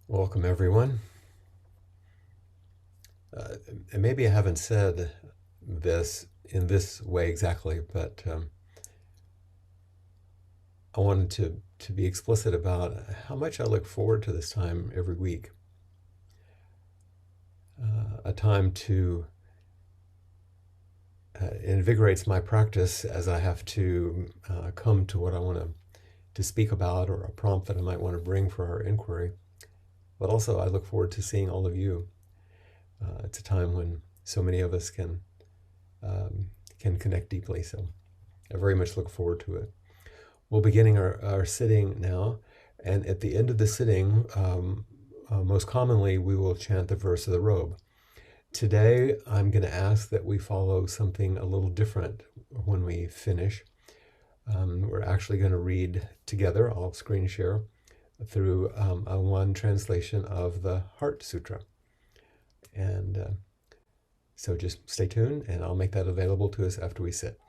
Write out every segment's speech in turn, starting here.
Welcome, everyone. And maybe I haven't said this in this way exactly, but I wanted to be explicit about how much I look forward to this time every week. A time to invigorates my practice as I have to come to what I want to speak about or a prompt that I might want to bring for our inquiry. But also, I look forward to seeing all of you. It's a time when so many of us can connect deeply. So I very much look forward to it. We'll be beginning our sitting now, and at the end of the sitting, most commonly we will chant the verse of the robe. Today, I'm going to ask that we follow something a little different when we finish. We're actually going to read together, I'll screen share, through a one translation of the Heart Sutra. And so just stay tuned, and I'll make that available to us after we sit.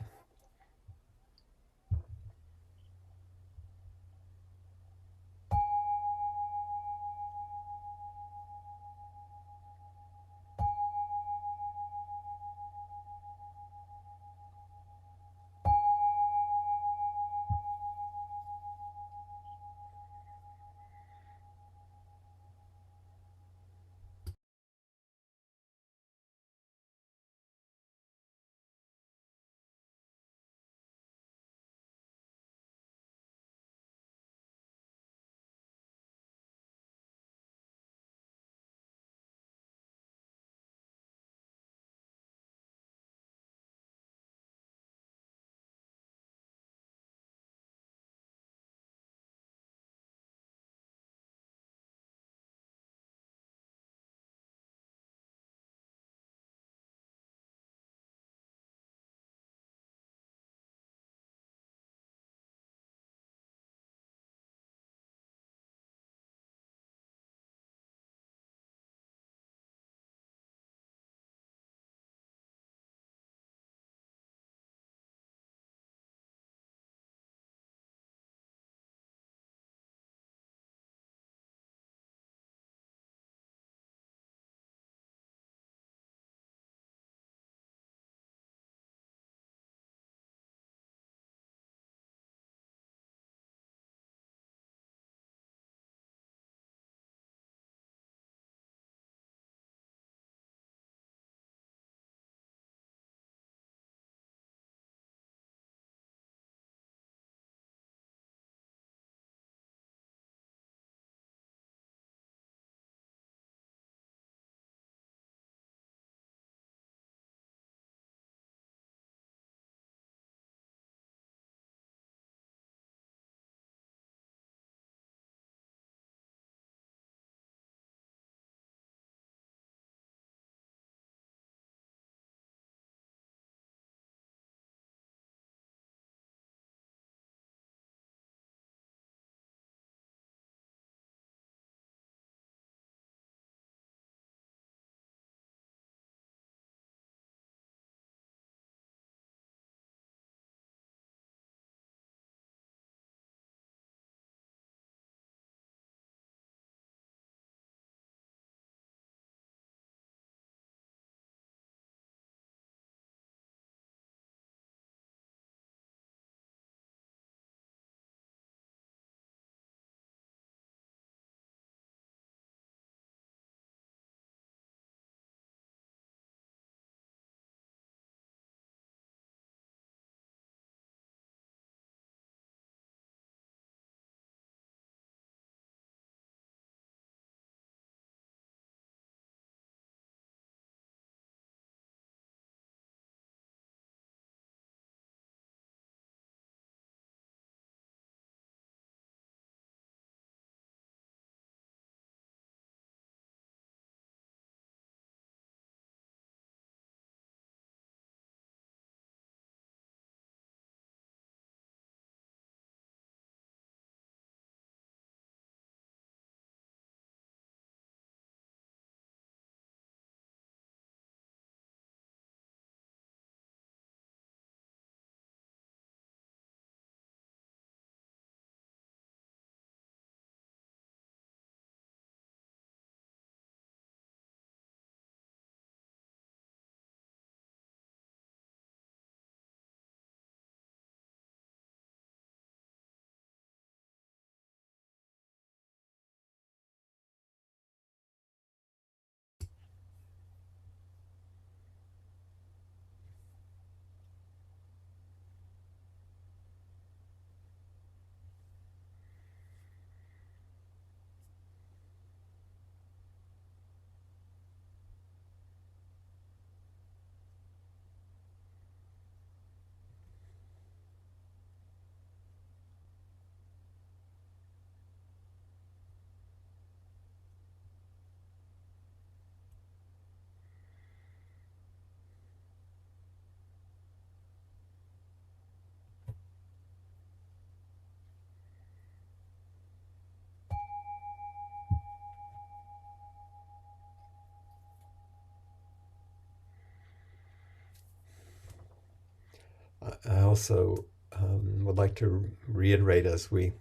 I also would like to reiterate as we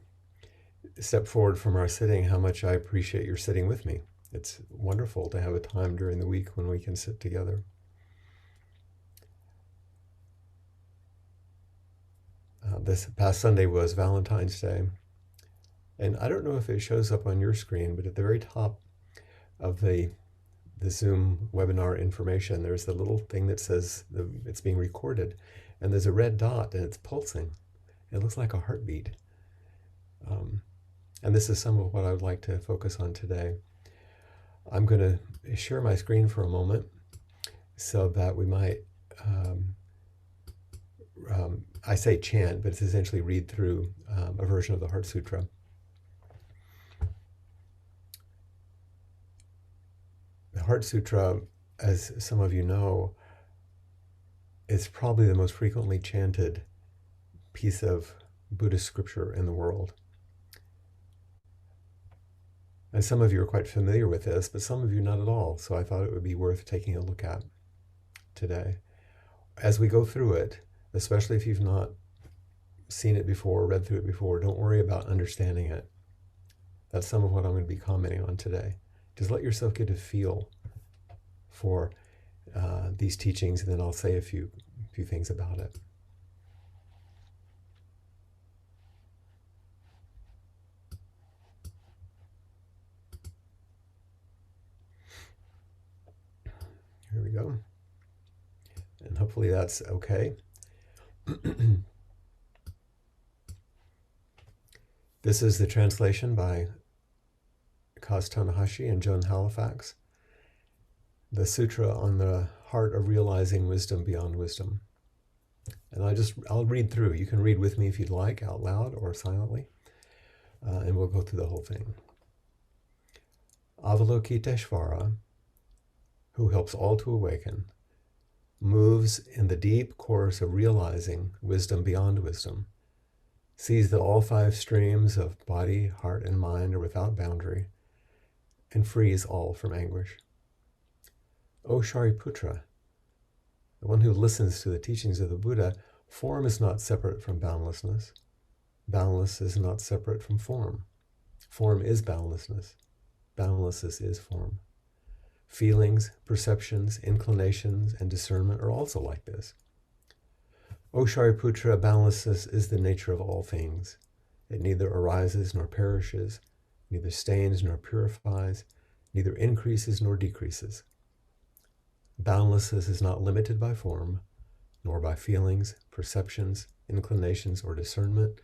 step forward from our sitting how much I appreciate your sitting with me. It's wonderful to have a time during the week when we can sit together. This past Sunday was Valentine's Day, and I don't know if it shows up on your screen, but at the very top of the Zoom webinar information, there's the little thing that says it's being recorded, and there's a red dot and it's pulsing. It looks like a heartbeat. And this is some of what I would like to focus on today. I'm going to share my screen for a moment so that we might, I say chant, but it's essentially read through a version of the Heart Sutra. The Heart Sutra, as some of you know, is probably the most frequently chanted piece of Buddhist scripture in the world. And some of you are quite familiar with this, but some of you not at all. So I thought it would be worth taking a look at today. As we go through it, especially if you've not seen it before, read through it before, don't worry about understanding it. That's some of what I'm going to be commenting on today. Just let yourself get a feel for these teachings, and then I'll say a few things about it. Here we go. And hopefully that's okay. This is the translation by Kaz Tanahashi and Joan Halifax. The Sutra on the Heart of Realizing Wisdom Beyond Wisdom. And I'll read through. You can read with me if you'd like, out loud or silently. And we'll go through the whole thing. Avalokiteshvara, who helps all to awaken, moves in the deep course of realizing wisdom beyond wisdom, sees that all five streams of body, heart, and mind are without boundary, and frees all from anguish. O Shariputra, the one who listens to the teachings of the Buddha, form is not separate from boundlessness. Boundless is not separate from form. Form is boundlessness. Boundlessness is form. Feelings, perceptions, inclinations, and discernment are also like this. O Shariputra, boundlessness is the nature of all things. It neither arises nor perishes, neither stains nor purifies, neither increases nor decreases. Boundlessness is not limited by form, nor by feelings, perceptions, inclinations, or discernment.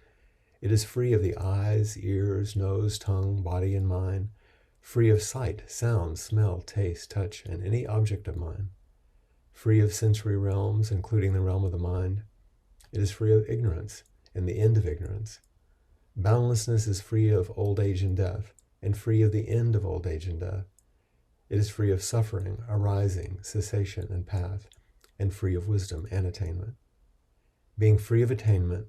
It is free of the eyes, ears, nose, tongue, body, and mind, free of sight, sound, smell, taste, touch, and any object of mind, free of sensory realms, including the realm of the mind. It is free of ignorance and the end of ignorance. Boundlessness is free of old age and death, and free of the end of old age and death. It is free of suffering, arising, cessation, and path, and free of wisdom and attainment. Being free of attainment,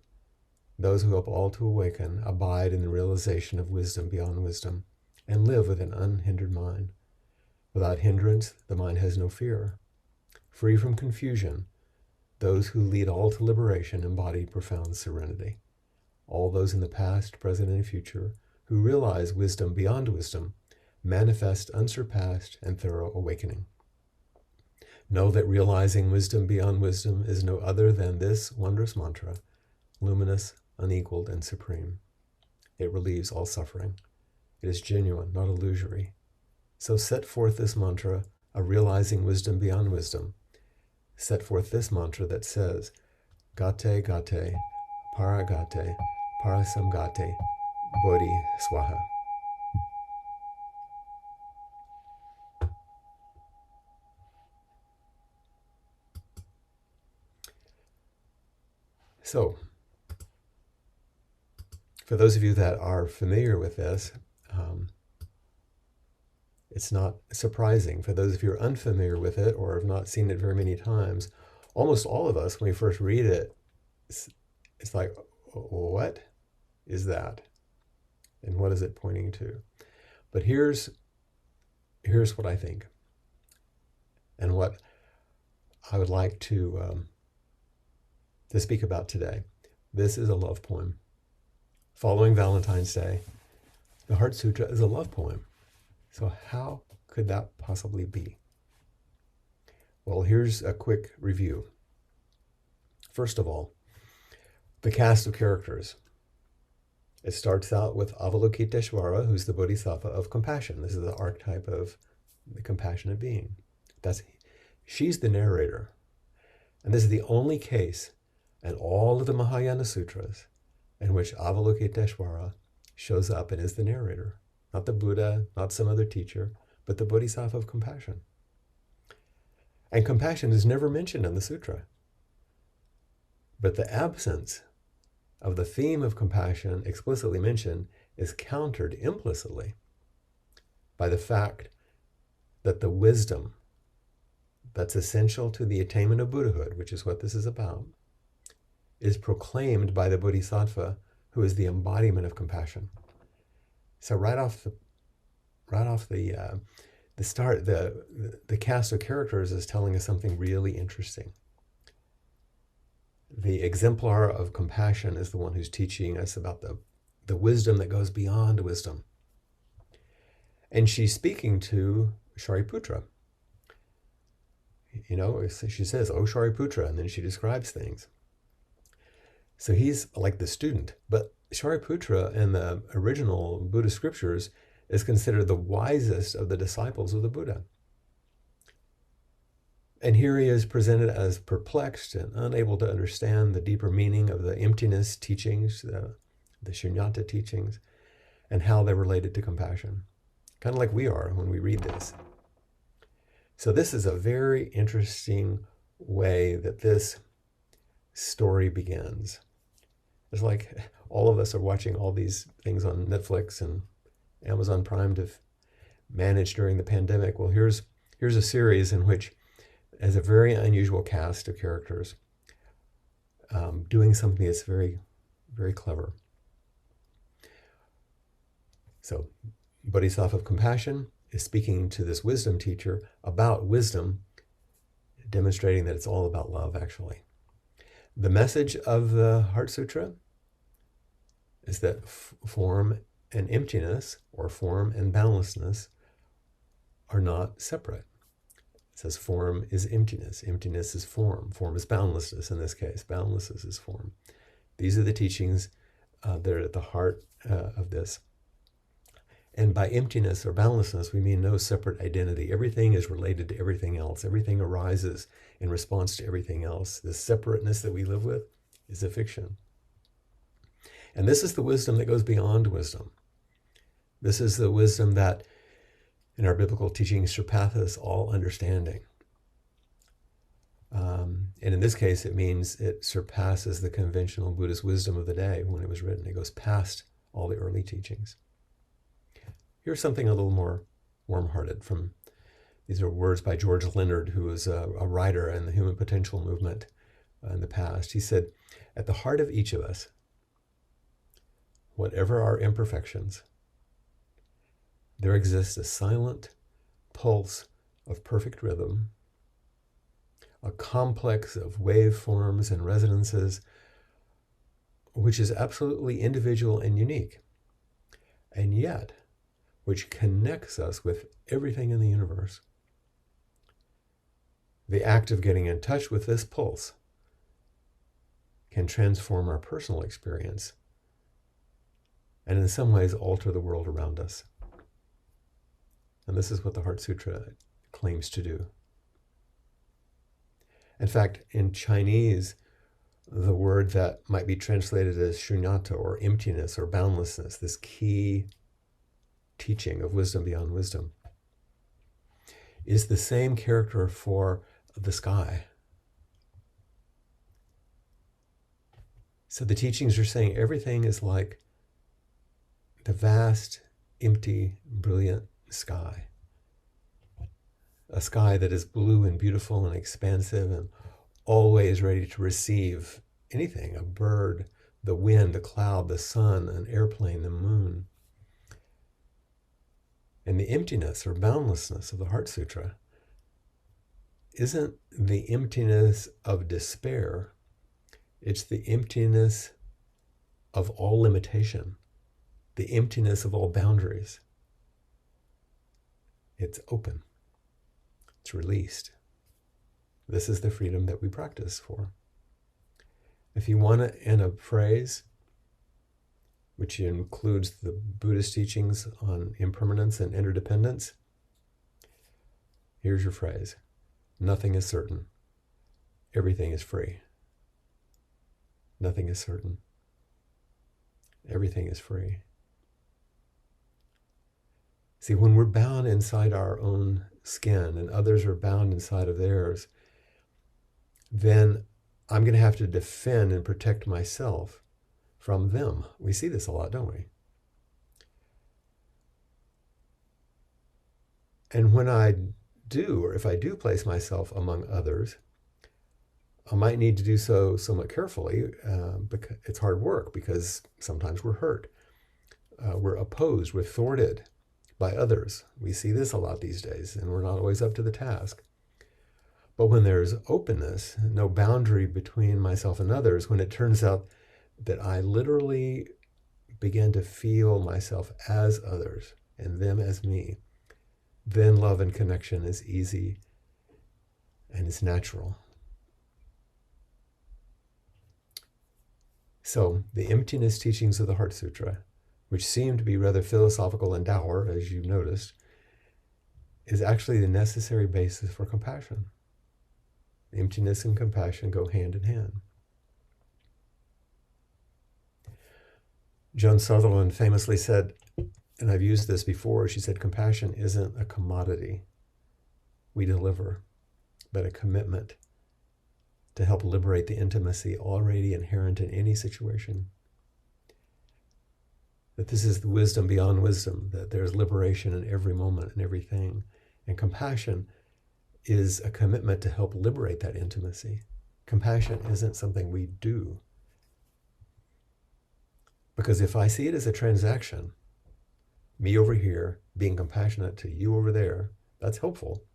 those who help all to awaken abide in the realization of wisdom beyond wisdom, and live with an unhindered mind. Without hindrance, the mind has no fear. Free from confusion, those who lead all to liberation embody profound serenity. All those in the past, present, and future who realize wisdom beyond wisdom manifest unsurpassed and thorough awakening. Know that realizing wisdom beyond wisdom is no other than this wondrous mantra, luminous, unequaled, and supreme. It relieves all suffering. It is genuine, not illusory. So set forth this mantra of realizing wisdom beyond wisdom. Set forth this mantra that says, Gate Gate, Paragate, Parasamgate, Bodhi Swaha. So, for those of you that are familiar with this, it's not surprising. For those of you who are unfamiliar with it or have not seen it very many times, almost all of us, when we first read it, it's like, what is that? And what is it pointing to? But here's what I think, and what I would like to to speak about today. This is a love poem. Following Valentine's Day, the Heart Sutra is a love poem. So how could that possibly be? Well, here's a quick review. First of all, the cast of characters. It starts out with Avalokiteshvara, who's the Bodhisattva of compassion. This is the archetype of the compassionate being. She's the narrator. And this is the only case in all of the Mahayana Sutras in which Avalokiteshvara shows up and is the narrator. Not the Buddha, not some other teacher, but the Bodhisattva of compassion. And compassion is never mentioned in the sutra. But the absence of the theme of compassion explicitly mentioned is countered implicitly by the fact that the wisdom that's essential to the attainment of Buddhahood, which is what this is about, is proclaimed by the Bodhisattva, who is the embodiment of compassion. So right off the start, the cast of characters is telling us something really interesting. The exemplar of compassion is the one who's teaching us about the wisdom that goes beyond wisdom. And she's speaking to Shariputra. You know, she says, "Oh, Shariputra," and then she describes things. So he's like the student. But Shariputra in the original Buddhist scriptures is considered the wisest of the disciples of the Buddha. And here he is presented as perplexed and unable to understand the deeper meaning of the emptiness teachings, the shunyata teachings, and how they're related to compassion. Kind of like we are when we read this. So this is a very interesting way that this story begins. It's like all of us are watching all these things on Netflix and Amazon Prime to manage during the pandemic. Well, here's a series in which has a very unusual cast of characters doing something that's very, very clever. So Bodhisattva of compassion is speaking to this wisdom teacher about wisdom, demonstrating that it's all about love, actually. The message of the Heart Sutra is that form and emptiness, or form and boundlessness, are not separate. It says form is emptiness. Emptiness is form. Form is boundlessness in this case. Boundlessness is form. These are the teachings that are at the heart of this. And by emptiness or boundlessness, we mean no separate identity. Everything is related to everything else. Everything arises in response to everything else. The separateness that we live with is a fiction. And this is the wisdom that goes beyond wisdom. This is the wisdom that, in our biblical teaching, surpasses all understanding. And in this case, it means it surpasses the conventional Buddhist wisdom of the day when it was written. It goes past all the early teachings. Here's something a little more warm-hearted from, these are words by George Leonard, who was a writer in the human potential movement in the past. He said, "At the heart of each of us, whatever our imperfections, there exists a silent pulse of perfect rhythm, a complex of waveforms and resonances, which is absolutely individual and unique, and yet which connects us with everything in the universe. The act of getting in touch with this pulse can transform our personal experience and in some ways alter the world around us." And this is what the Heart Sutra claims to do. In fact, in Chinese, the word that might be translated as shunyata, or emptiness, or boundlessness, this key teaching of wisdom beyond wisdom, is the same character for the sky. So the teachings are saying everything is like the vast, empty, brilliant sky. A sky that is blue and beautiful and expansive and always ready to receive anything, a bird, the wind, the cloud, the sun, an airplane, the moon. And the emptiness or boundlessness of the Heart Sutra isn't the emptiness of despair. It's the emptiness of all limitation, the emptiness of all boundaries. It's open. It's released. This is the freedom that we practice for. If you want to end a phrase, which includes the Buddhist teachings on impermanence and interdependence, here's your phrase. Nothing is certain. Everything is free. Nothing is certain. Everything is free. See, when we're bound inside our own skin and others are bound inside of theirs, then I'm going to have to defend and protect myself from them. We see this a lot, don't we? And when I do, or if I do place myself among others, I might need to do so somewhat carefully because it's hard work, because sometimes we're hurt. We're opposed, we're thwarted by others. We see this a lot these days, and we're not always up to the task. But when there's openness, no boundary between myself and others, when it turns out that I literally begin to feel myself as others and them as me, then love and connection is easy and it's natural. So the emptiness teachings of the Heart Sutra, which seem to be rather philosophical and dour, as you noticed, is actually the necessary basis for compassion. Emptiness and compassion go hand in hand. Joan Sutherland famously said, and I've used this before, she said, compassion isn't a commodity we deliver, but a commitment to help liberate the intimacy already inherent in any situation. That this is the wisdom beyond wisdom, that there's liberation in every moment and everything. And compassion is a commitment to help liberate that intimacy. Compassion isn't something we do. Because if I see it as a transaction, me over here being compassionate to you over there, that's helpful.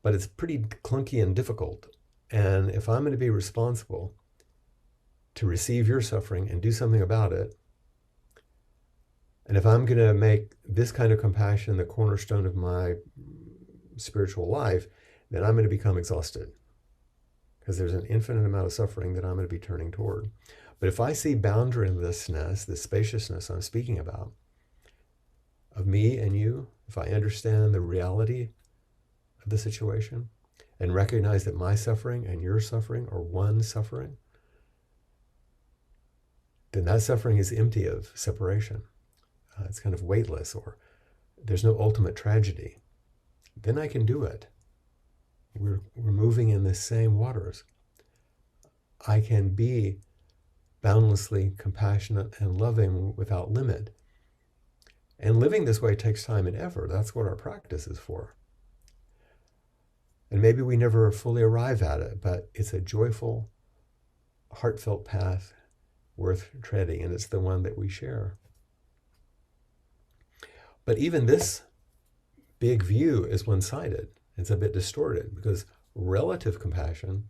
But it's pretty clunky and difficult. And if I'm going to be responsible to receive your suffering and do something about it, and if I'm going to make this kind of compassion the cornerstone of my spiritual life, then I'm going to become exhausted, because there's an infinite amount of suffering that I'm going to be turning toward. But if I see boundarylessness, the spaciousness I'm speaking about, of me and you, if I understand the reality of the situation and recognize that my suffering and your suffering are one suffering, then that suffering is empty of separation. It's kind of weightless, or there's no ultimate tragedy. Then I can do it. We're moving in the same waters. I can be boundlessly compassionate and loving without limit. And living this way takes time and effort. That's what our practice is for. And maybe we never fully arrive at it, but it's a joyful, heartfelt path worth treading, and it's the one that we share. But even this big view is one-sided. It's a bit distorted, because relative compassion,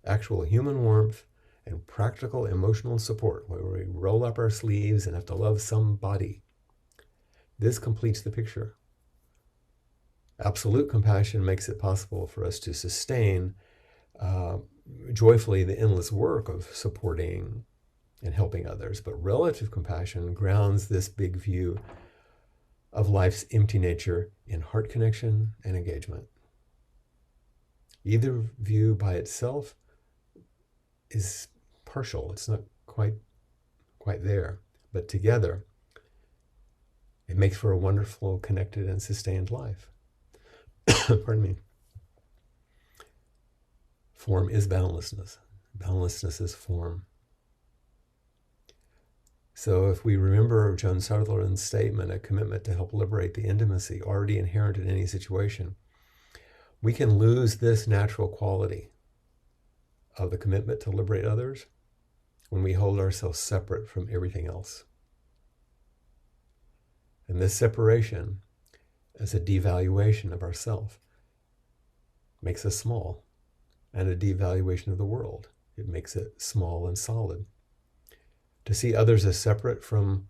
actual human warmth, and practical emotional support, where we roll up our sleeves and have to love somebody, this completes the picture. Absolute compassion makes it possible for us to sustain joyfully the endless work of supporting and helping others. But relative compassion grounds this big view of life's empty nature in heart connection and engagement. Either view by itself is partial. It's not quite there. But together, it makes for a wonderful, connected, and sustained life. Pardon me. Form is boundlessness. Boundlessness is form. So if we remember Joan Sutherland's statement, a commitment to help liberate the intimacy already inherent in any situation, we can lose this natural quality of the commitment to liberate others when we hold ourselves separate from everything else. And this separation is a devaluation of ourself, makes us small, and a devaluation of the world. It makes it small and solid. To see others as separate from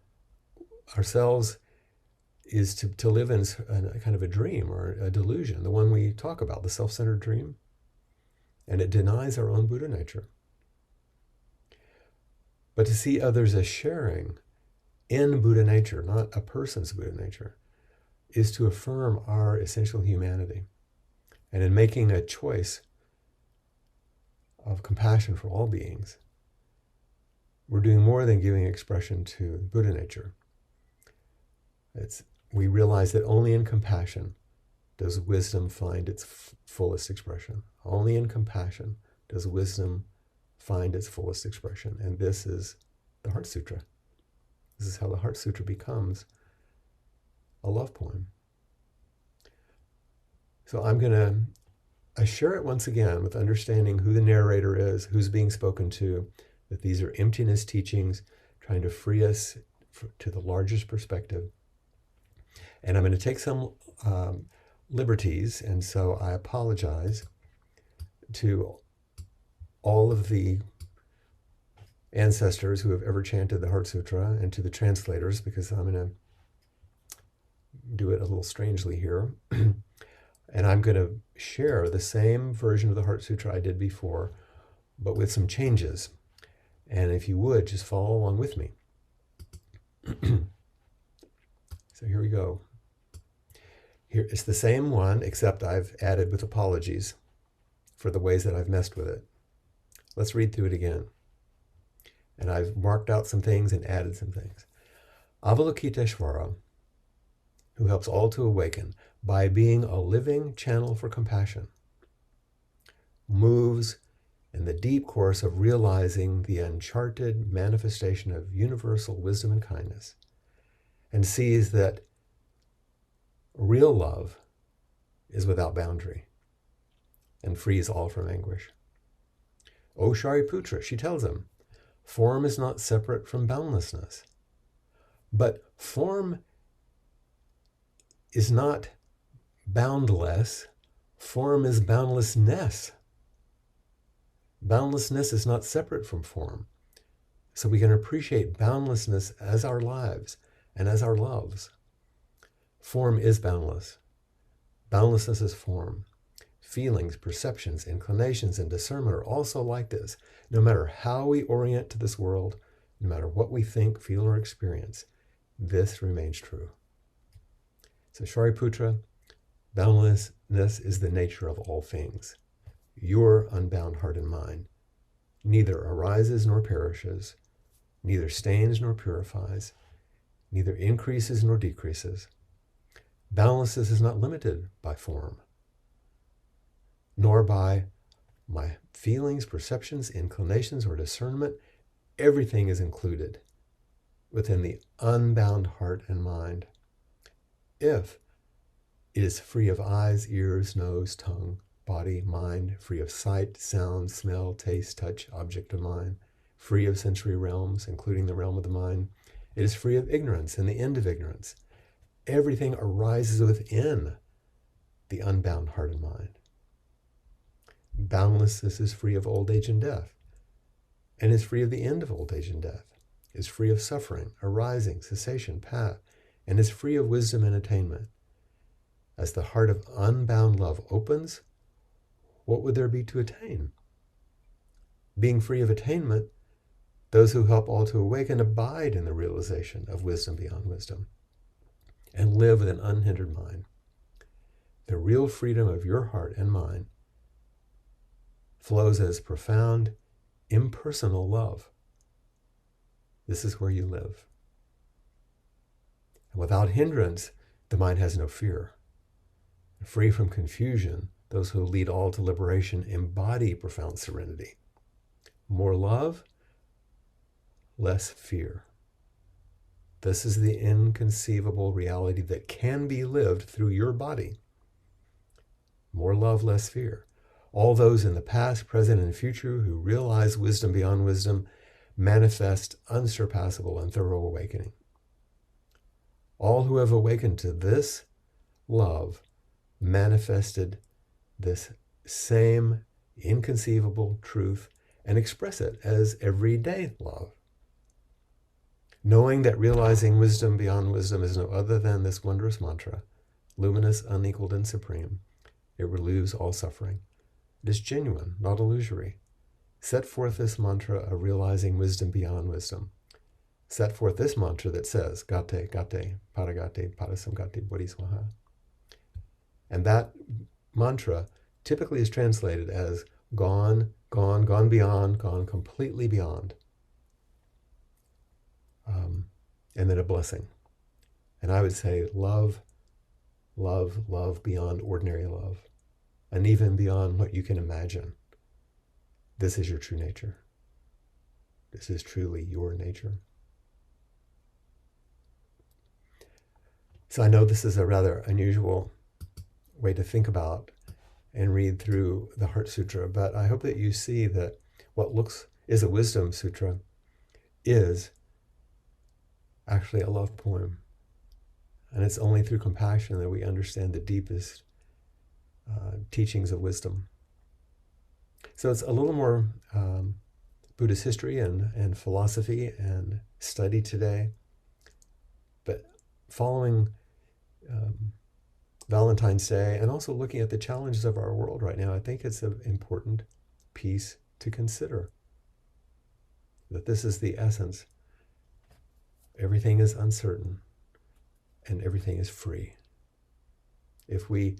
ourselves is to live in a kind of a dream or a delusion, the one we talk about, the self-centered dream. And it denies our own Buddha nature. But to see others as sharing in Buddha nature, not a person's Buddha nature, is to affirm our essential humanity. And in making a choice of compassion for all beings, we're doing more than giving expression to Buddha nature. We realize that only in compassion does wisdom find its fullest expression. Only in compassion does wisdom find its fullest expression. And this is the Heart Sutra. This is how the Heart Sutra becomes a love poem. So I'm going to share it once again with understanding who the narrator is, who's being spoken to, that these are emptiness teachings trying to free us to the largest perspective. And I'm going to take some liberties, and so I apologize to all of the ancestors who have ever chanted the Heart Sutra and to the translators, because I'm going to do it a little strangely here. And I'm going to share the same version of the Heart Sutra I did before, but with some changes. And if you would, just follow along with me. So here we go. Here, it's the same one, except I've added with apologies for the ways that I've messed with it. Let's read through it again. And I've marked out some things and added some things. Avalokiteshvara, who helps all to awaken by being a living channel for compassion, moves in the deep course of realizing the uncharted manifestation of universal wisdom and kindness, and sees that real love is without boundary and frees all from anguish. O Shariputra, she tells him, form is not separate from boundlessness, but form is not boundless, form is boundlessness. Boundlessness is not separate from form. So we can appreciate boundlessness as our lives and as our loves. Form is boundless. Boundlessness is form. Feelings, perceptions, inclinations, and discernment are also like this. No matter how we orient to this world, no matter what we think, feel, or experience, this remains true. So Shariputra, boundlessness is the nature of all things. Your unbound heart and mind neither arises nor perishes, neither stains nor purifies, neither increases nor decreases. Boundlessness is not limited by form, nor by my feelings, perceptions, inclinations, or discernment. Everything is included within the unbound heart and mind. If it is free of eyes, ears, nose, tongue, body, mind, free of sight, sound, smell, taste, touch, object of mind, free of sensory realms, including the realm of the mind, it is free of ignorance and the end of ignorance. Everything arises within the unbound heart and mind. Boundlessness is free of old age and death, and is free of the end of old age and death, is free of suffering, arising, cessation, path, and is free of wisdom and attainment. As the heart of unbound love opens, what would there be to attain? Being free of attainment, those who help all to awaken abide in the realization of wisdom beyond wisdom and live with an unhindered mind. The real freedom of your heart and mind flows as profound, impersonal love. This is where you live. And without hindrance, the mind has no fear. Free from confusion, those who lead all to liberation embody profound serenity. More love, less fear. This is the inconceivable reality that can be lived through your body. More love, less fear. All those in the past, present, and future who realize wisdom beyond wisdom manifest unsurpassable and thorough awakening. All who have awakened to this love manifested this same inconceivable truth and express it as everyday love. Knowing that realizing wisdom beyond wisdom is no other than this wondrous mantra, luminous, unequaled, and supreme. It relieves all suffering. It is genuine, not illusory. Set forth this mantra of realizing wisdom beyond wisdom. Set forth this mantra that says, Gate, Gate, Paragate, Parasamgate, Bodhiswaha. And that mantra typically is translated as gone, gone, gone beyond, gone completely beyond. And then a blessing. And I would say love, love, love beyond ordinary love, and even beyond what you can imagine. This is your true nature. This is truly your nature. So I know this is a rather unusual way to think about and read through the Heart Sutra, but I hope that you see that what looks is a wisdom sutra is actually a love poem. And it's only through compassion that we understand the deepest teachings of wisdom. So it's a little more Buddhist history and philosophy and study today. But following Valentine's Day and also looking at the challenges of our world right now, I think it's an important piece to consider. That this is the essence. Everything is uncertain and everything is free. If we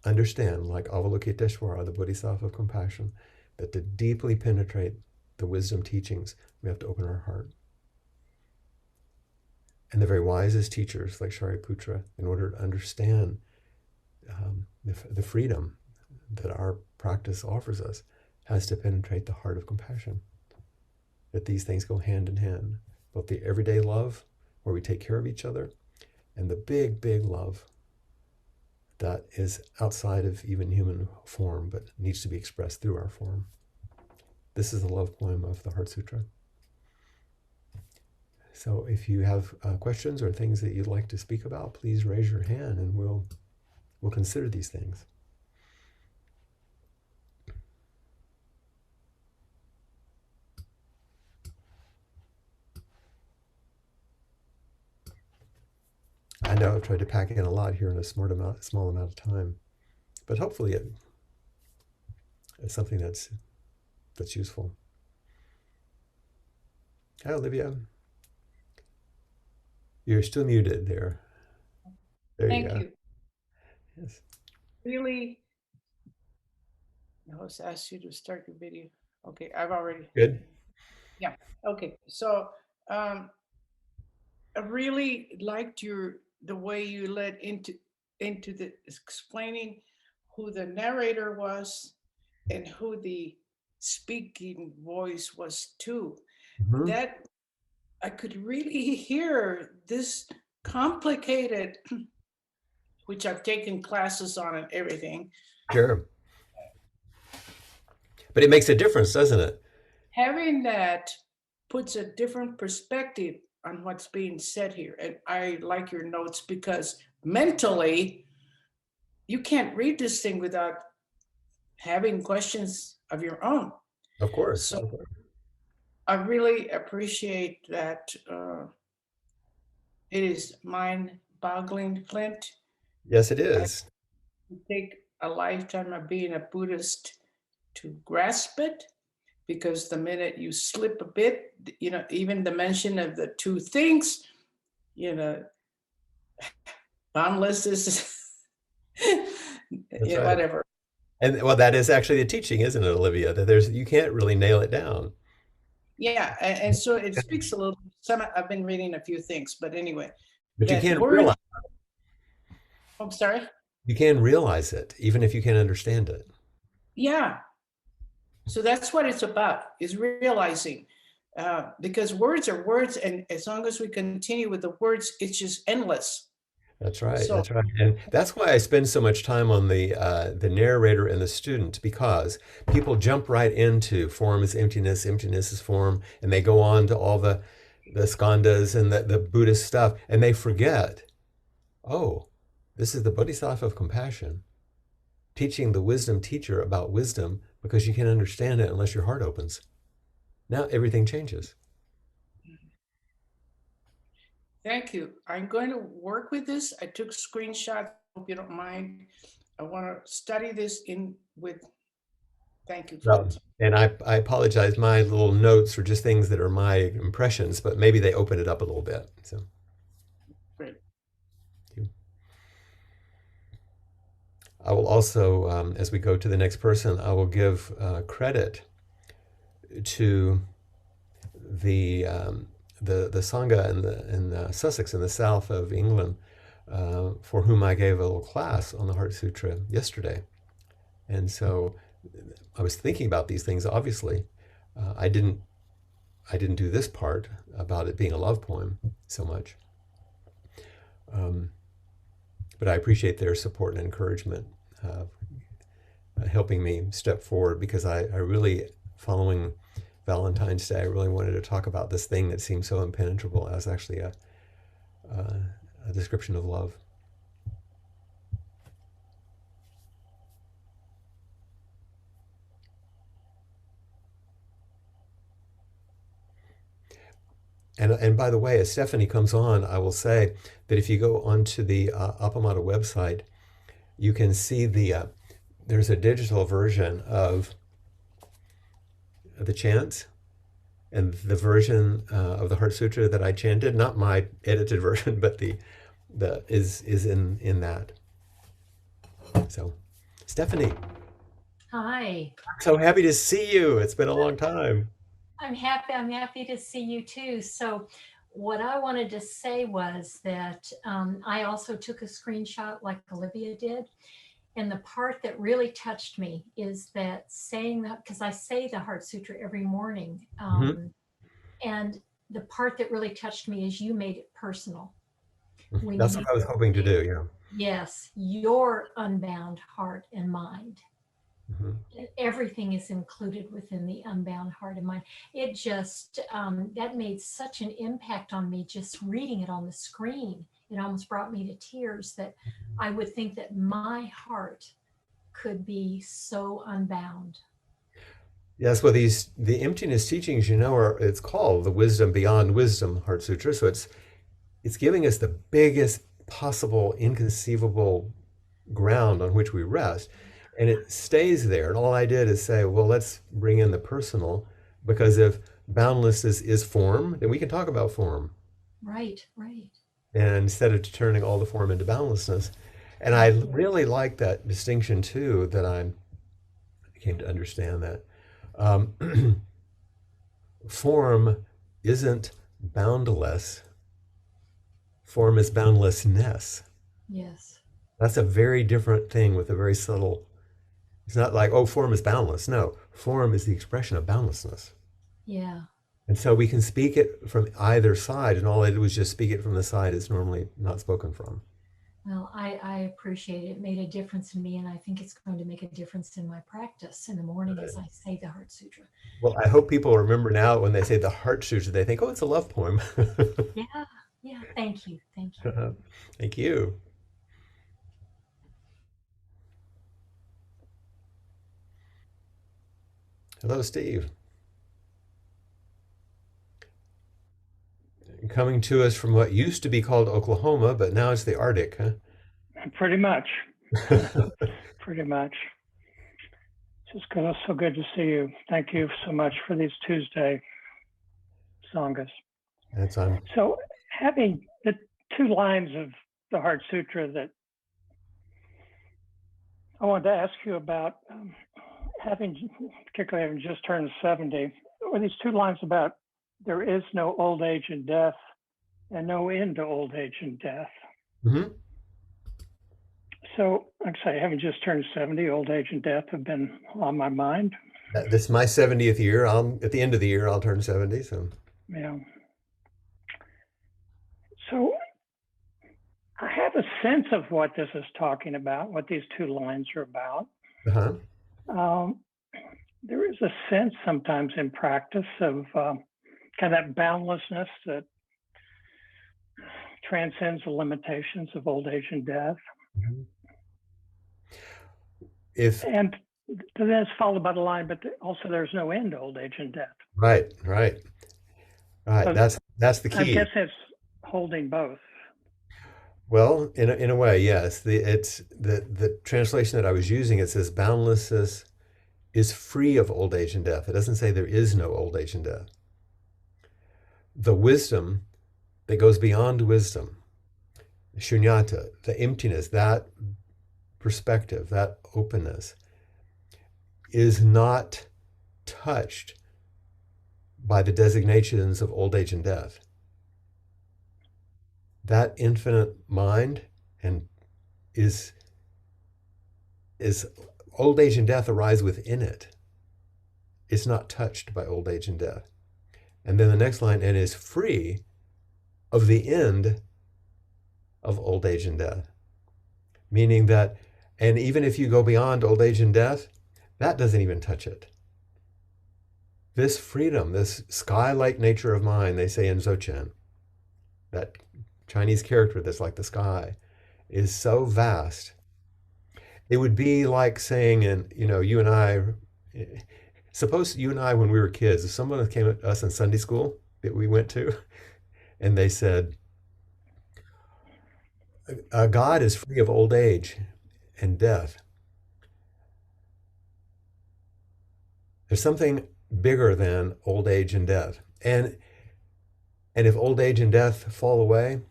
understand, like Avalokiteshvara, the Bodhisattva of compassion, that to deeply penetrate the wisdom teachings, we have to open our heart. And the very wisest teachers, like Shariputra, in order to understand the freedom that our practice offers us, has to penetrate the heart of compassion. That these things go hand in hand. Both the everyday love, where we take care of each other, and the big, big love that is outside of even human form, but needs to be expressed through our form. This is the love poem of the Heart Sutra. So if you have questions or things that you'd like to speak about, please raise your hand and we'll consider these things. I know I've tried to pack in a lot here in a small amount of time, but hopefully it's something that's useful. Hi, Olivia. You're still muted there. There you Thank go. you. Yes. Really, I was asked you to start your video. Okay, I've already. Good. Yeah. Okay. So I really liked the way you led into the explaining who the narrator was and who the speaking voice was too. Mhm. That I could really hear this complicated, which I've taken classes on and everything. Sure. But it makes a difference, doesn't it? Having that puts a different perspective on what's being said here. And I like your notes because mentally, you can't read this thing without having questions of your own. Of course. So Of course. I really appreciate that. It is mind boggling, Flint. Yes, it I is. take a lifetime of being a Buddhist to grasp it, because the minute you slip a bit, even the mention of the two things, you know, boundless is, That's right. whatever. And well, that is actually the teaching, isn't it, Olivia? That you can't really nail it down. Yeah, and so it speaks a little. I've been reading a few things, but anyway, But that word. I'm sorry. you can realize it, even if you can't understand it. Yeah, so that's what it's about, is realizing, because words are words, and as long as we continue with the words, it's just endless. That's right. So That's right. And that's why I spend so much time on the narrator and the student, because people jump right into form is emptiness, emptiness is form, and they go on to all the skandhas and the Buddhist stuff, and they forget, oh, this is the Bodhisattva of compassion teaching the wisdom teacher about wisdom, because you can't understand it unless your heart opens. now everything changes. Thank you. I'm going to work with this. I took screenshots. Hope you don't mind. I want to study this in with. Thank you, Well, Flint. and I apologize. My little notes are just things that are my impressions, but maybe they open it up a little bit. So, Great. I will also, as we go to the next person, I will give credit to the the Sangha in Sussex in the south of England, for whom I gave a little class on the Heart Sutra yesterday. And so I was thinking about these things. Obviously, I didn't do this part about it being a love poem so much, um, but I appreciate their support and encouragement, helping me step forward because I really, following Valentine's Day, I really wanted to talk about this thing that seems so impenetrable as actually a description of love. And by the way, as Stephanie comes on, I will say that if you go onto the Appamada website, you can see there's a digital version of the chants and the version of the Heart Sutra that I chanted, not my edited version, but the is in that. So, Stephanie, Hi. so happy to see you. It's been a long time. I'm happy. I'm happy to see you too. So, what I wanted to say was that I also took a screenshot like Olivia did. And the part that really touched me is that saying that, because I say the Heart Sutra every morning. Mhm. And the part that really touched me is you made it personal. When That's you what I was hoping to say, do. Yeah. yes, your unbound heart and mind. Mhm. Everything is included within the unbound heart and mind. It just that made such an impact on me just reading it on the screen. It almost brought me to tears that I would think that my heart could be so unbound. Yes, well, the emptiness teachings, are it's called the Wisdom Beyond Wisdom Heart Sutra. So it's giving us the biggest possible inconceivable ground on which we rest, and it stays there. And all I did is say, well, let's bring in the personal, because if boundlessness is form, then we can talk about form, Right, right. and instead of turning all the form into boundlessness. And I Mhm. really like that distinction too. That I came to understand that. Um, Form isn't boundless, form is boundlessness. Yes. That's a very different thing with a very subtle. It's not like, oh, form is boundless. No, form is the expression of boundlessness. Yeah. And so we can speak it from either side, and all I did was just speak it from the side it's normally not spoken from. Well, I appreciate it. It made a difference in me, and I think it's going to make a difference in my practice in the morning as I say the Heart Sutra. Well, I hope people remember now when they say the Heart Sutra, they think, oh, it's a love poem. Yeah, yeah. Thank you. Thank you. Thank you. Hello, Steve. Coming to us from what used to be called Oklahoma, but now it's the Arctic, Pretty much. huh? Pretty much. It's just so good to see you. Thank you so much for these Tuesday sanghas. That's on. So, having the two lines of the Heart Sutra that I wanted to ask you about, particularly having just turned 70, were these two lines about there is no old age and death and no end to old age and death. Mhm. So, like I say, having just turned 70, old age and death have been on my mind. This is my 70th year. At the end of the year, I'll turn 70. So, Yeah. So I have a sense of what this is talking about, what these two lines are about. uh-huh. Um, there is a sense sometimes in practice of kind of that boundlessness that transcends the limitations of old age and death. Mhm. If And then it's followed by the line, but also there's no end to old age and death. Right, right, right. So That's the I'm key. guessing it's holding both. Well, in a way, yes. The translation that I was using, it says boundlessness is free of old age and death. It doesn't say there is no old age and death. The wisdom that goes beyond wisdom, shunyata, the emptiness, that perspective, that openness, is not touched by the designations of old age and death. That infinite mind and is is old age and death arise within it. It's not touched by old age and death. And then the next line, and is free of the end of old age and death. Meaning that, and even if you go beyond old age and death, that doesn't even touch it. This freedom, this sky-like nature of mind, they say in Dzogchen, that Chinese character that's like the sky, is so vast. It would be like saying, and you and I, suppose you and I, when we were kids, if someone came at us in Sunday school that we went to, and they said, God is free of old age and death. There's something bigger than old age and death. And if old age and death fall away,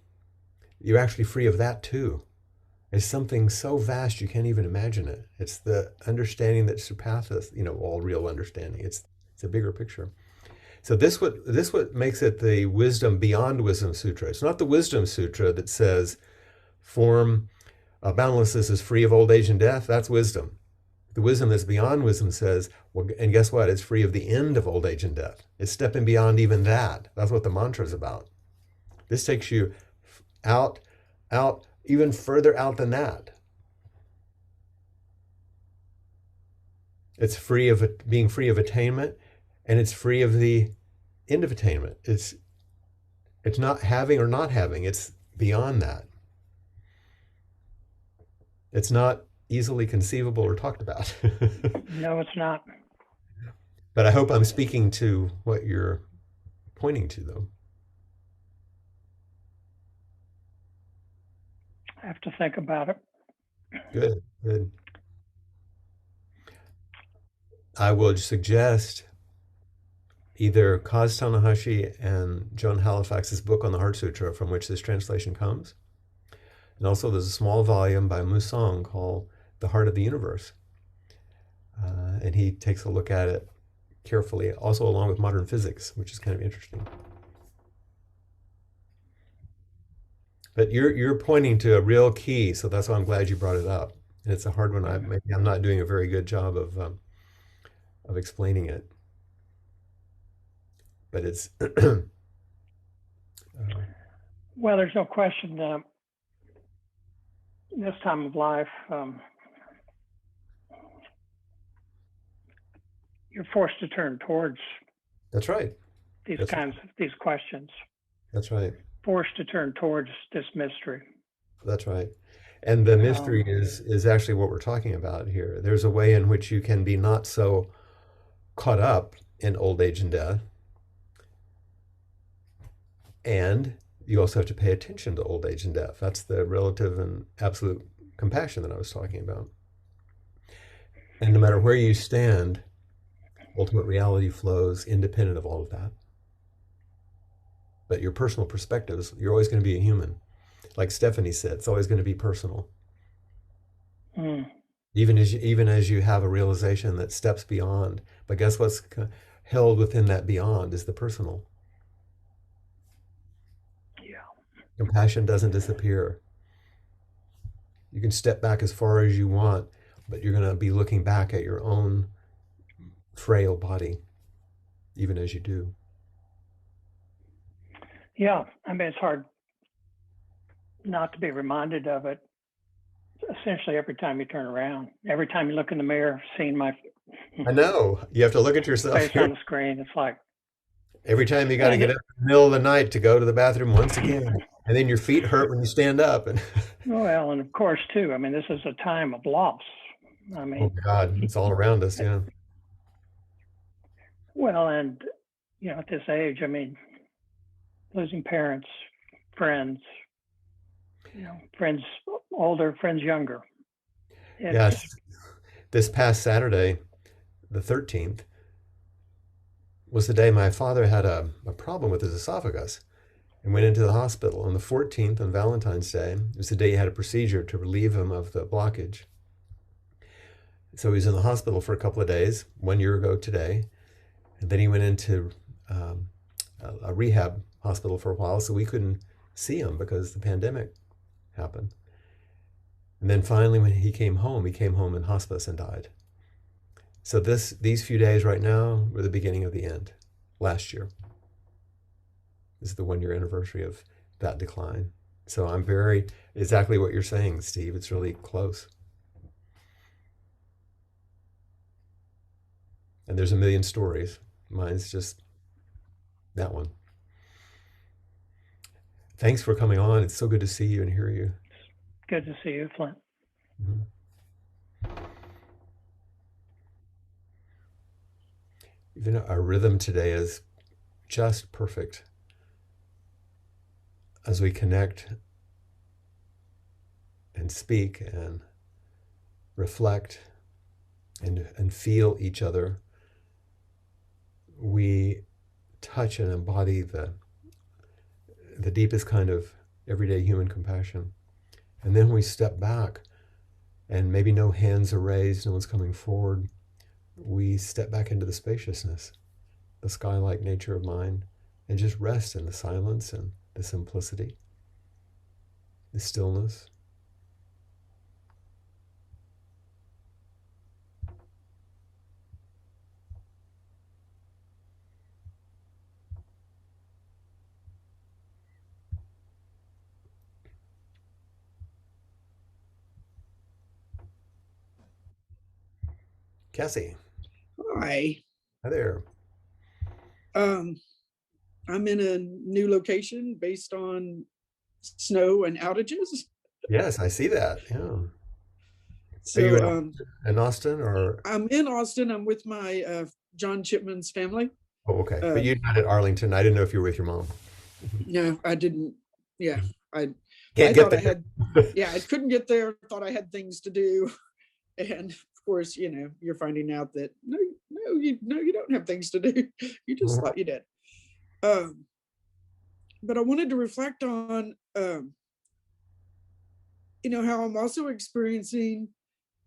you're actually free of that too. It's something so vast you can't even imagine it. It's the understanding that surpasses, all real understanding. It's a bigger picture. So this what makes it the wisdom beyond wisdom sutra. It's not the wisdom sutra that says form boundlessness is free of old age and death. That's wisdom. The wisdom that's beyond wisdom says, well, and guess what? It's free of the end of old age and death. It's stepping beyond even that. That's what the mantra is about. This takes you out, out, even further out than that. It's free of being free of attainment, and it's free of the end of attainment. It's not having or not having. It's beyond that. It's not easily conceivable or talked about. No, it's not. But I hope I'm speaking to what you're pointing to, though. I have to think about it. Good, good. I would suggest either Kaz Tanahashi and Joan Halifax's book on the Heart Sutra, from which this translation comes. And also, there's a small volume by Musang called The Heart of the Universe. And he takes a look at it carefully, also along with modern physics, which is kind of interesting. But you're pointing to a real key, so that's why I'm glad you brought it up. And it's a hard one. Maybe I'm not doing a very good job of explaining it. But it's Well, there's no question this time of life, you're forced to turn towards that's right. these That's kinds of these questions. That's right. Forced to turn towards this mystery. That's right. And the mystery is actually what we're talking about here. There's a way in which you can be not so caught up in old age and death. And you also have to pay attention to old age and death. That's the relative and absolute compassion that I was talking about. And no matter where you stand, ultimate reality flows independent of all of that. But your personal perspectives, you're always going to be a human. Like Stephanie said, it's always going to be personal. Even as you have a realization that steps beyond. But guess what's held within that beyond is the personal. Yeah. Compassion doesn't disappear. You can step back as far as you want, but you're going to be looking back at your own frail body, even as you do. Yeah. I mean, it's hard not to be reminded of it essentially every time you turn around. Every time you look in the mirror, seeing my I know. You have to look at yourself face on the screen, it's like, every time you got to get up in the middle of the night to go to the bathroom once again. And then your feet hurt when you stand up. And well, and of course, too, I mean, this is a time of loss. I mean, oh God, it's all around us. Yeah. well, and at this age, I mean, losing parents, friends, friends older, friends younger. It's Yes, this past Saturday, the 13th, was the day my father had a problem with his esophagus and went into the hospital. On the 14th, on Valentine's Day, it was the day he had a procedure to relieve him of the blockage. So he was in the hospital for a couple of days, 1 year ago today, and then he went into a rehab hospital for a while, so we couldn't see him because the pandemic happened. And then finally, when he came home in hospice and died. So these few days right now were the beginning of the end. Last year this is the 1 year anniversary of that decline. So I'm very exactly what you're saying, Steve. It's really close. And there's a million stories. Mine's just that one. Thanks for coming on. It's so good to see you and hear you. good to see you, Flint. Mhm. Even our rhythm today is just perfect as we connect and speak and reflect and feel each other. We touch and embody the deepest kind of everyday human compassion. And then we step back and maybe no hands are raised, no one's coming forward. We step back into the spaciousness, the sky-like nature of mind, and just rest in the silence and the simplicity, the stillness. Cassie, Hi. hi there. Um, I'm in a new location based on snow and outages. Yes, I see that. Yeah. Are you So in Austin or? I'm in Austin. I'm with my John Chipman's family. Oh, okay. But Uh, you're not at Arlington. I didn't know if you were with your mom. no, I didn't. Yeah, I Can't get thought I there. had. Yeah, I couldn't get there. Thought I had things to do, and of course, you're finding out that you don't have things to do. You just thought you did. Um, but I wanted to reflect on how I'm also experiencing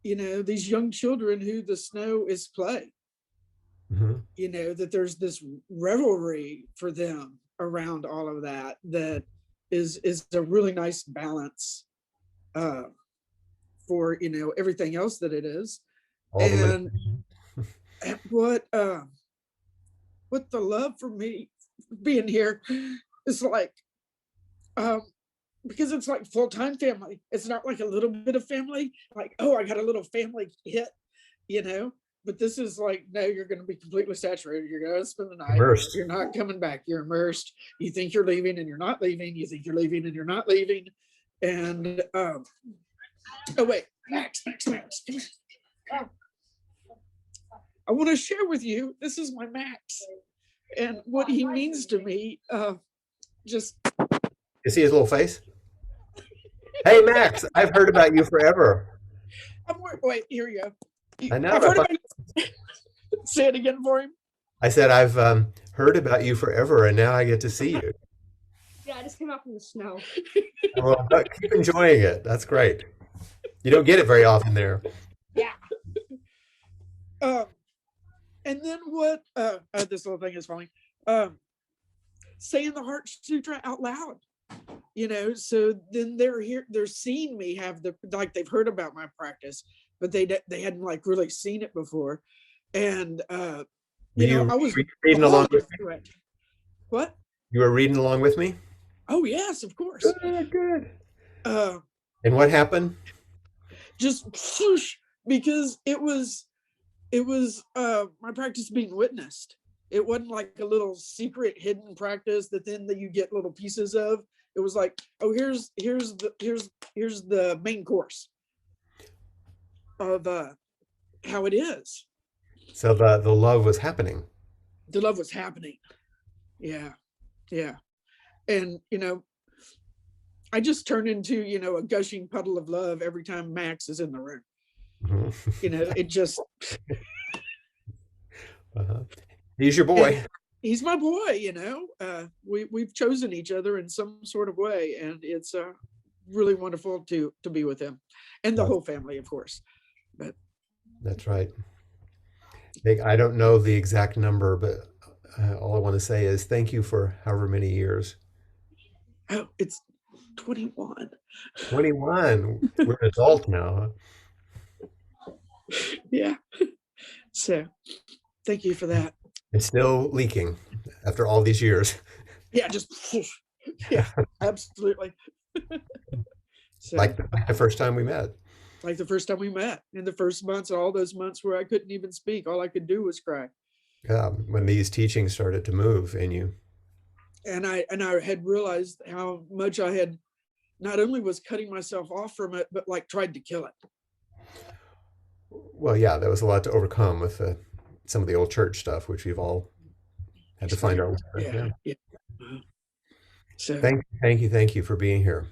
these young children who the snow is play, Mhm. that there's this revelry for them around all of that is a really nice balance uh for everything else that it is. All the And limitations. what the love for me being here is like, um because it's like full-time family. It's not like a little bit of family, like, oh, I got a little family hit, you know. But this is like, no, you're going to be completely saturated. You're going to spend the night. Immersed. You're not coming back. You're immersed. You think you're leaving and you're not leaving. You think you're leaving and you're not leaving. And oh wait, Max, come here. I want to share with you. This is my Max, and what he means to me. Just You see his little face? Hey, Max, I've heard about you forever. wait. Here you go. I know. I've heard about you. Say it again for him. I said, I've heard about you forever, and now I get to see you. Yeah, I just came out from the snow. Well, keep enjoying it. That's great. You don't get it very often there. Yeah. And then what? This little thing is funny. Saying the Heart Sutra out loud. So then they're seeing me have they've heard about my practice, but they hadn't like really seen it before. And I was reading along with me? What? You were reading along with me? Oh yes, of course. Good. Uh And what happened? just whoosh, because it was my practice being witnessed. It wasn't like a little secret hidden practice that then you get little pieces of. It was like, oh, here's the main course of how it is. So the love was happening. The love was happening. Yeah. Yeah. And, I just turn into, a gushing puddle of love every time Max is in the room. Mhm. It just, Uh-huh. He's your and boy. he's my boy, we've chosen each other in some sort of way. And it's really wonderful to be with him and the Well, whole family, of course. But that's right. I don't know the exact number, but all I want to say is thank you for however many years. oh, it's 21. 21. We're an adult now. Yeah. So thank you for that. It's still leaking after all these years. Yeah, just yeah, absolutely. So Like the first time we met. like the first time we met in the first months, all those months where I couldn't even speak, all I could do was cry. When these teachings started to move in you. And I had realized how much I had not only was cutting myself off from it, but like tried to kill it. Well, yeah, that was a lot to overcome with some of the old church stuff, which we've all had to find our way with. Yeah, Yeah. yeah. Uh-huh. So Thank you for being here.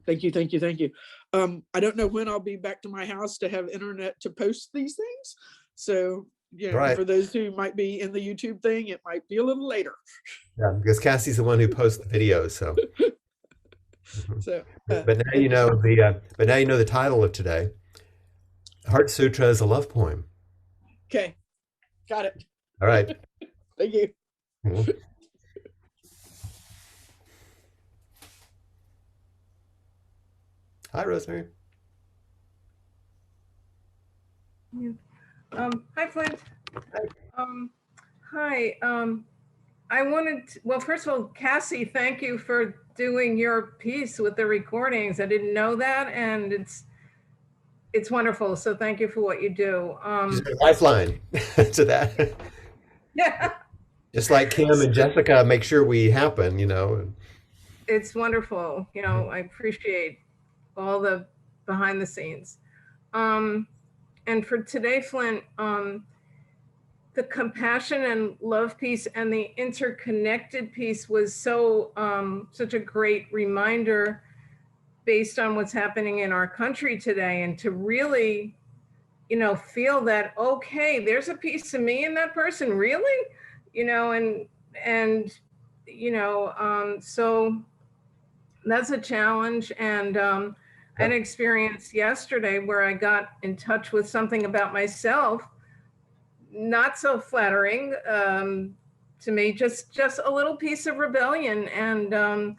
thank you, thank you, thank you. I don't know when I'll be back to my house to have internet to post these things. So, Right. for those who might be in the YouTube thing, it might be a little later. Yeah, because Cassie's the one who posts the videos. So, Mhm. So, but now you know the title of today. Heart Sutra is a love poem. okay, got it. All right. Thank you. Mhm. Hi, Rosemary. Hi, Flint. Hi. I wanted to, well, first of all, Cassie, thank you for doing your piece with the recordings. I didn't know that, and it's wonderful. So thank you for what you do. She's a lifeline to that. Yeah, Just like Kim and Jessica make sure we happen, it's wonderful. I appreciate all the behind the scenes. And for today, Flint, the compassion and love piece and the interconnected piece was such a great reminder based on what's happening in our country today, and to really feel that, okay, there's a piece of me in that person, really, and so that's a challenge. And I had an experience yesterday where I got in touch with something about myself, not so flattering to me, just a little piece of rebellion, and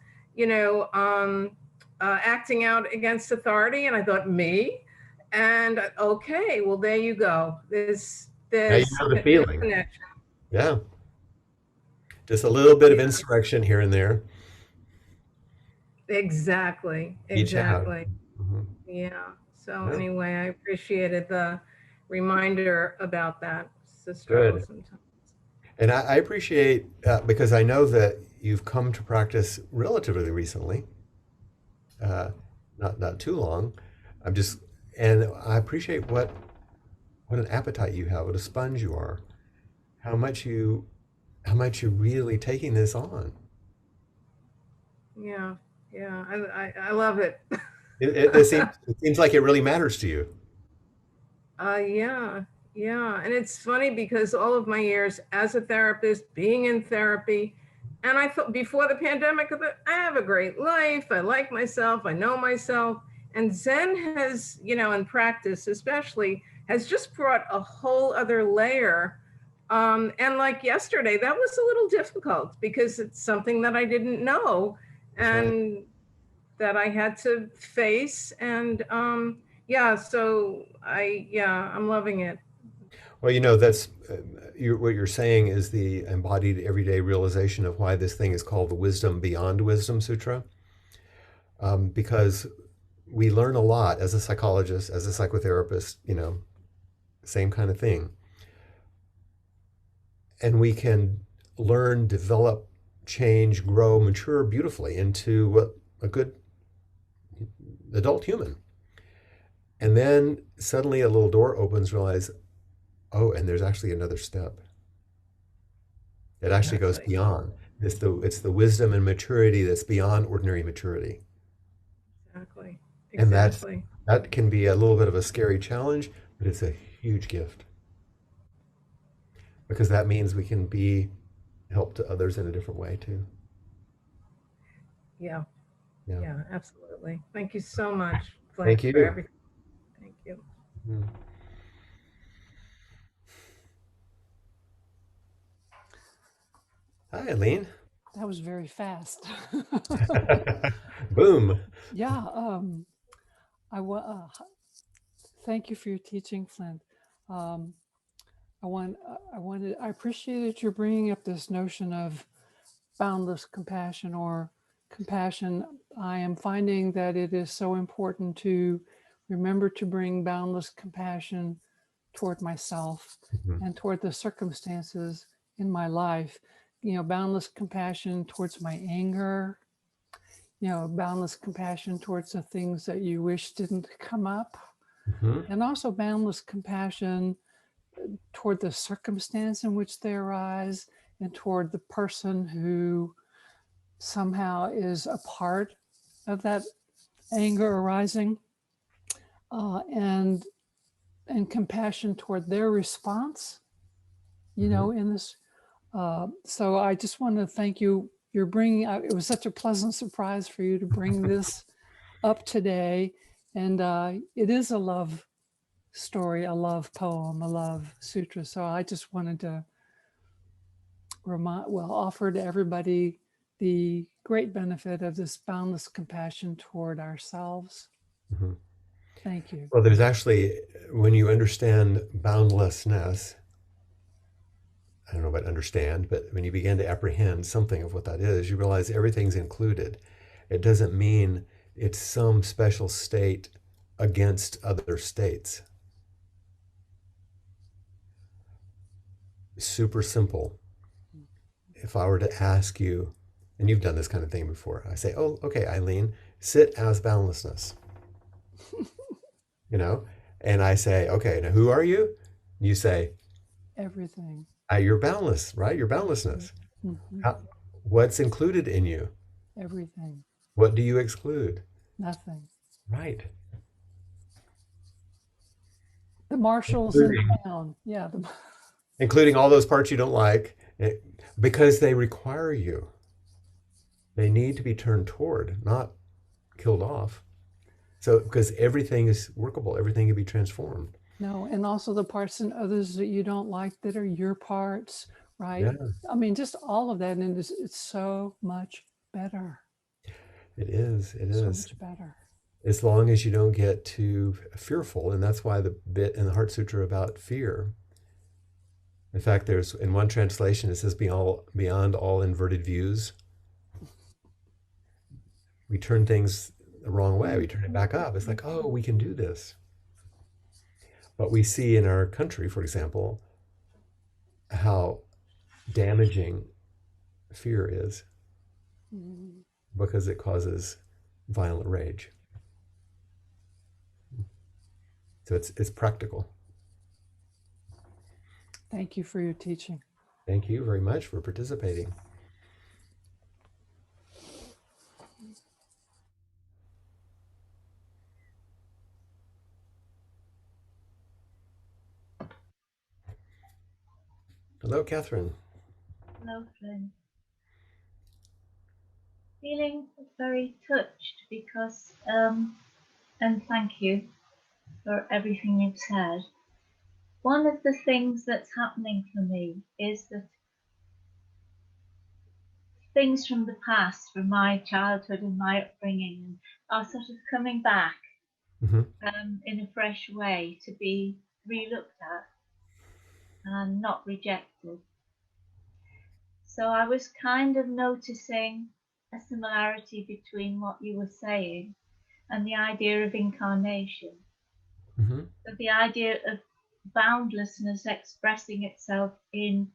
acting out against authority. And I thought, me? And okay, well, there you go. Now you There's know the feeling. connection. Yeah. Just a little bit of insurrection here and there. Exactly. Each out. Mhm. Yeah. So Yeah. anyway, I appreciated the reminder about that. It's a struggle Good. sometimes. And I appreciate because I know that you've come to practice relatively recently, uh, not too long. I'm just, and I appreciate what an appetite you have, what a sponge you are, how much you're really taking this on. Yeah. Yeah. I love it. It seems like it really matters to you. Yeah, yeah. And it's funny because all of my years as a therapist, being in therapy, and I thought before the pandemic, I thought, I have a great life. I like myself. I know myself. And Zen has, in practice especially, has just brought a whole other layer. And like yesterday, that was a little difficult because it's something that I didn't know That's right. and that I had to face. And yeah, so I'm loving it. Well, that's what you're saying is the embodied everyday realization of why this thing is called the Wisdom Beyond Wisdom Sutra. Because we learn a lot as a psychologist, as a psychotherapist, same kind of thing. And we can learn, develop, change, grow, mature beautifully into a good adult human. And then suddenly a little door opens, realize, oh, and there's actually another step. It actually goes Exactly. beyond. It's the wisdom and maturity that's beyond ordinary maturity. Exactly. And Exactly. that can be a little bit of a scary challenge, but it's a huge gift because that means we can be help to others in a different way too. Yeah. Yeah. Yeah, absolutely. Thank you so much, Flint, Thank for you. everything. Thank you. Mm. Hi, Eileen. That was very fast. Boom. Yeah, thank you for your teaching, Flint. Um, I appreciated your bringing up this notion of boundless compassion or compassion. I am finding that it is so important to remember to bring boundless compassion toward myself Mhm. and toward the circumstances in my life. Boundless compassion towards my anger, boundless compassion towards the things that you wish didn't come up, Mhm. and also boundless compassion toward the circumstance in which they arise and toward the person who somehow is a part of that anger arising, and compassion toward their response, Mhm. in this. So I just want to thank you. You're bringing. It was such a pleasant surprise for you to bring this up today, and it is a love story, a love poem, a love sutra. So I just wanted to offer to everybody the great benefit of this boundless compassion toward ourselves. Mhm. Thank you. Well, there's actually, when you understand boundlessness, I don't know about understand, but when you begin to apprehend something of what that is, you realize everything's included. It doesn't mean it's some special state against other states. Super simple. If I were to ask you, and you've done this kind of thing before, I say, oh, okay, Eileen, sit as boundlessness, you know? And I say, okay, now who are you? You say, Everything. you're boundless, right? Your boundlessness. Mm-hmm. What's included in you? Everything. What do you exclude? Nothing. Right. The marshals in town. Yeah. Including all those parts you don't like, because they require you. They need to be turned toward, not killed off. So, because everything is workable, everything can be transformed. No, and also the parts and others that you don't like that are your parts, right? Yeah, I mean, just all of that, and it's so much better. it is. It So is. much better. As long as you don't get too fearful, and that's why the bit in the Heart Sutra about fear. In fact, there's in one translation it says beyond all inverted views. We turn things the wrong way. We turn it back up. It's like, oh, we can do this. But we see in our country, for example, how damaging fear is because it causes violent rage. So it's practical. Thank you for your teaching. Thank you very much for participating. Hello, Catherine. Hello, Flynn. Feeling very touched because, and thank you for everything you've said. One of the things that's happening for me is that things from the past, from my childhood and my upbringing, are sort of coming back Mm-hmm. in a fresh way to be re-looked at and not rejected. So I was kind of noticing a similarity between what you were saying and the idea of incarnation. Mm-hmm. So the idea of boundlessness expressing itself in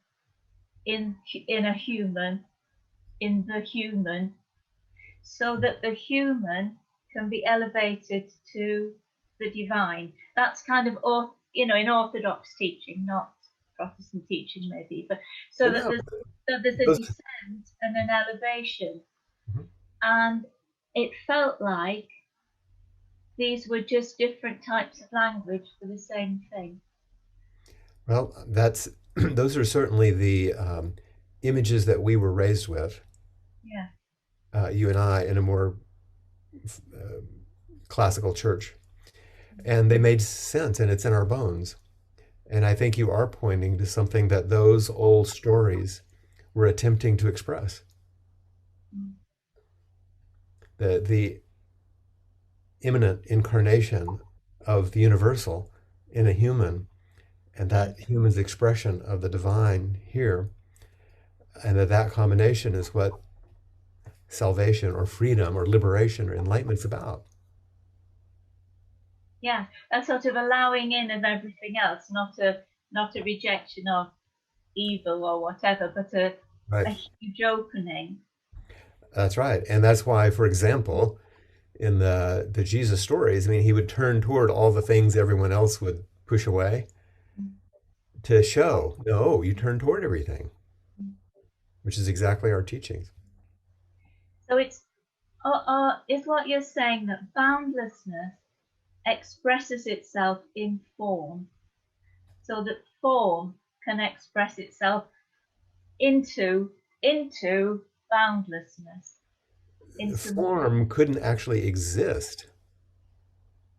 a human, in the human, so that the human can be elevated to the divine. That's kind of in Orthodox teaching, not Protestant teaching maybe, but so Well, that no, there's a those, descent and an elevation, Mhm. and it felt like these were just different types of language for the same thing. well, that's those are certainly the images that we were raised with, Yeah, you and I, in a more uh, classical church, and they made sense, and it's in our bones. And I think you are pointing to something that those old stories were attempting to express. mm, The imminent incarnation of the universal in a human, and that human's expression of the divine here, and that combination is what salvation or freedom or liberation or enlightenment's about. yeah, that sort of allowing in of everything else, not a rejection of evil or whatever, but a Right. huge opening. That's right. And that's why, for example, in the Jesus stories, I mean, he would turn toward all the things everyone else would push away Mm, to show, no, you turn toward everything, mm. which is exactly our teachings. So is what you're saying that boundlessness expresses itself in form, so that form can express itself into boundlessness in some way. Form couldn't actually exist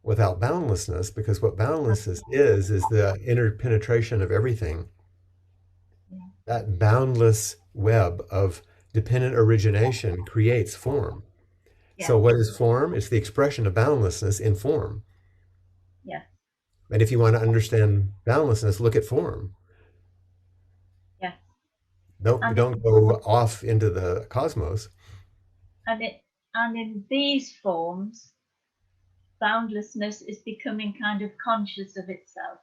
without boundlessness, because what boundlessness is the interpenetration of everything. Yeah, That boundless web of dependent origination creates form. yeah, So what is form? It's the expression of boundlessness in form. yeah, And if you want to understand boundlessness, look at form. yeah. Don't And it, don't go off into the cosmos. and it and in these forms, boundlessness is becoming kind of conscious of itself.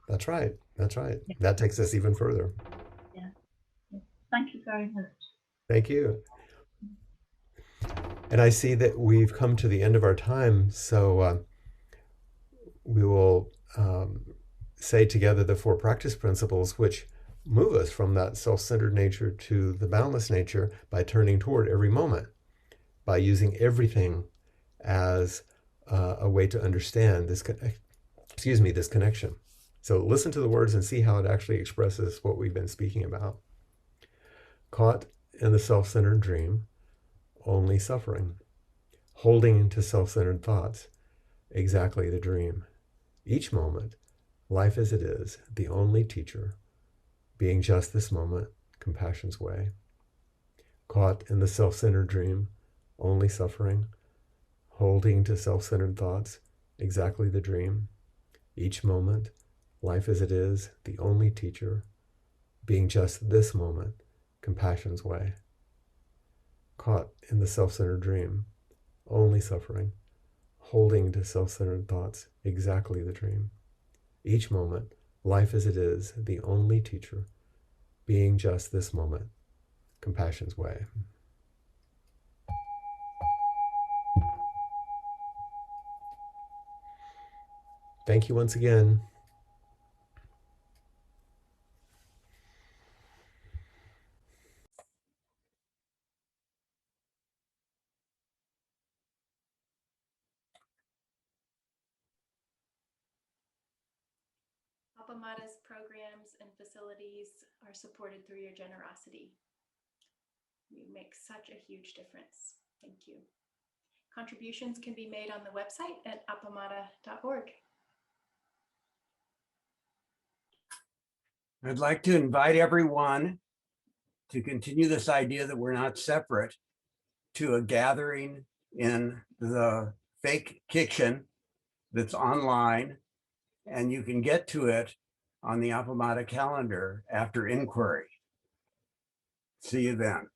That's right. That's right. Yeah, That takes us even further. yeah, yeah. Thank you very much. Thank you. And I see that we've come to the end of our time, so we will say together the four practice principles which move us from that self-centered nature to the boundless nature by turning toward every moment, by using everything as a way to understand this this connection. So listen to the words and see how it actually expresses what we've been speaking about. Caught in the self-centered dream, only suffering. Holding into self-centered thoughts, exactly the dream. Each moment, life as it is, the only teacher, being just this moment, compassion's way. Caught in the self-centered dream, only suffering. Holding to self-centered thoughts, exactly the dream. Each moment, life as it is, the only teacher, being just this moment, compassion's way. Caught in the self-centered dream, only suffering. Holding to self-centered thoughts, exactly the dream. Each moment, life as it is, the only teacher, being just this moment, compassion's way. Thank you once again. Appamada's programs and facilities are supported through your generosity. You make such a huge difference. Thank you. Contributions can be made on the website at appamada.org. I'd like to invite everyone to continue this idea that we're not separate to a gathering in the fake kitchen that's online, and you can get to it on the Appamada calendar after inquiry. See you then.